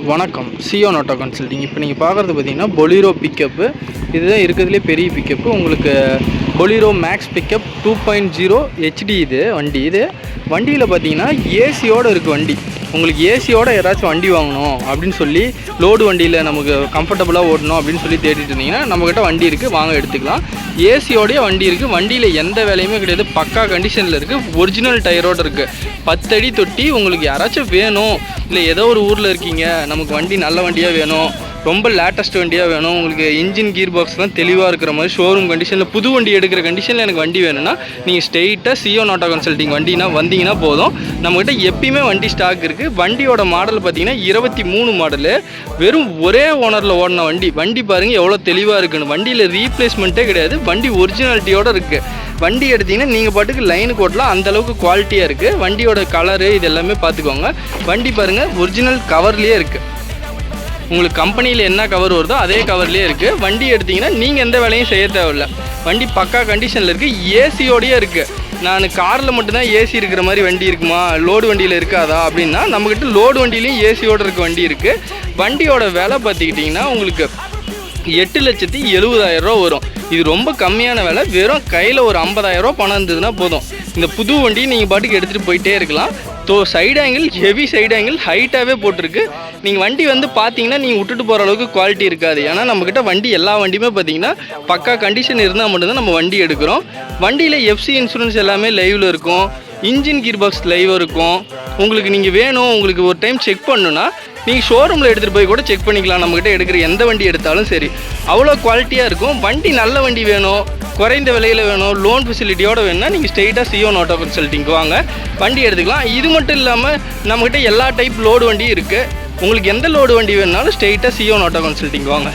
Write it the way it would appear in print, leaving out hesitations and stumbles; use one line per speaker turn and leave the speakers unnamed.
வணக்கம். Zion auto consulting. இப்போ நீங்கள் பார்க்குறது பார்த்தீங்கன்னா பொலீரோ பிக்கப்பு. இதுதான் இருக்கிறதுலே பெரிய பிக்கப்பு. உங்களுக்கு பொலீரோ மேக்ஸ் பிக்கப் 2.0 HD இது வண்டி. இது வண்டியில் பார்த்தீங்கன்னா ஏசியோடு இருக்குது வண்டி. உங்களுக்கு ஏசியோட யாராச்சும் வண்டி வாங்கணும் அப்படின்னு சொல்லி லோடு வண்டியில் நமக்கு கம்ஃபர்டபுளாக ஓடணும் அப்படின்னு சொல்லி தேடிட்டு இருந்தீங்கன்னா நம்மக்கிட்ட வண்டி இருக்குது, வாங்க எடுத்துக்கலாம். ஏசியோடைய வண்டி இருக்குது. வண்டியில் எந்த வேலையுமே கிடையாது, பக்கா கண்டிஷனில் இருக்குது. ஒரிஜினல் டயரோடு இருக்குது. 10 அடி தொட்டி. உங்களுக்கு யாராச்சும் வேணும், இல்லை ஏதோ ஒரு ஊரில் இருக்கீங்க, நமக்கு வண்டி நல்ல வண்டியாக வேணும், ரொம்ப லேட்டஸ்ட் வண்டியாக வேணும், உங்களுக்கு இன்ஜின் கீர் பாக்ஸ்லாம் தெளிவாக இருக்கிற மாதிரி ஷோரூம் கண்டிஷனில் புது வண்டி எடுக்கிற கண்டிஷனில் எனக்கு வண்டி வேணும்னா நீங்கள் ஸ்ட்ரெயிட்டாக சியோன் ஆட்டோ கன்சல்டிங் வண்டினா வந்தீங்கன்னா போதும். நம்மக்கிட்ட எப்பயுமே வண்டி ஸ்டாக் இருக்குது. வண்டியோட மாடல் பார்த்தீங்கன்னா 23 மாடலு. வெறும் ஒரே ஓனரில் ஓடின வண்டி. வண்டி பாருங்கள் எவ்வளோ தெளிவாக இருக்குன்னு. வண்டியில் ரீப்ளேஸ்மெண்ட்டே கிடையாது, வண்டி ஒரிஜினாலிட்டியோடு இருக்குது. வண்டி எடுத்திங்கன்னா நீங்கள் பாட்டுக்கு லைனுக்கு ஓட்டலாம், அந்தளவுக்கு குவாலிட்டியாக இருக்குது. வண்டியோட கலரு இது எல்லாமே பார்த்துக்கோங்க. வண்டி பாருங்கள் ஒரிஜினல் கவர்லேயே இருக்குது. உங்களுக்கு கம்பெனியில் என்ன கவர் வருதோ அதே கவர்லேயே இருக்குது. வண்டி எடுத்திங்கன்னா நீங்கள் எந்த வேலையும் செய்ய தேவையில்ல. வண்டி பக்கா கண்டிஷனில் இருக்குது. ஏசியோடையே இருக்குது. நான் காரில் மட்டும்தான் ஏசி இருக்கிற மாதிரி வண்டி இருக்குமா, லோடு வண்டியில் இருக்காதா அப்படின்னா நம்மக்கிட்ட லோடு வண்டியிலையும் ஏசியோடு இருக்க வண்டி இருக்குது. வண்டியோட விலை பார்த்துக்கிட்டிங்கன்னா உங்களுக்கு 8,70,000 வரும். இது ரொம்ப கம்மியான விலை. வெறும் கையில் ஒரு 50,000 பணம் இருந்ததுன்னா போதும். இந்த புது வண்டி நீங்கள் பாட்டுக்கு எடுத்துகிட்டு போயிட்டே இருக்கலாம். Side angle heavy side angle ஹைட்டாகவே போட்டிருக்கு. நீங்கள் வண்டி வந்து பார்த்தீங்கன்னா நீங்கள் விட்டுட்டு போகிற அளவுக்கு குவாலிட்டி இருக்காது. ஏன்னா நம்மக்கிட்ட வண்டி எல்லா வண்டியுமே பார்த்தீங்கன்னா பக்கா கண்டிஷன் இருந்தால் மட்டும்தான் நம்ம வண்டி எடுக்கிறோம். வண்டியில் எஃப்சி இன்சூரன்ஸ் எல்லாமே லைவில் இருக்கும். இன்ஜின் கீர் பாக்ஸ் லைவ் இருக்கும். உங்களுக்கு நீங்கள் வேணும், உங்களுக்கு ஒரு டைம் செக் பண்ணணுன்னா நீங்கள் ஷோரூமில் எடுத்துகிட்டு போய் கூட செக் பண்ணிக்கலாம். நம்மக்கிட்ட எடுக்கிற எந்த வண்டி எடுத்தாலும் சரி, அவ்வளோ குவாலிட்டியாக இருக்கும். வண்டி நல்ல வண்டி வேணும், குறைந்த விலையில் வேணும், லோன் ஃபெசிலிட்டியோடு வேணும்னா நீங்கள் ஸ்ட்ரெயிட்டாக சியோன் ஆட்டோ கன்சல்டிங்க்கு வாங்க, வண்டி எடுத்துக்கலாம். இது மட்டும் இல்லாமல் நம்மக்கிட்ட எல்லா டைப் லோடு வண்டியும் இருக்குது. உங்களுக்கு எந்த லோடு வண்டி வேணுனாலும் ஸ்ட்ரெயிட்டாக சியோன் ஆட்டோ கன்சல்டிங் வாங்க.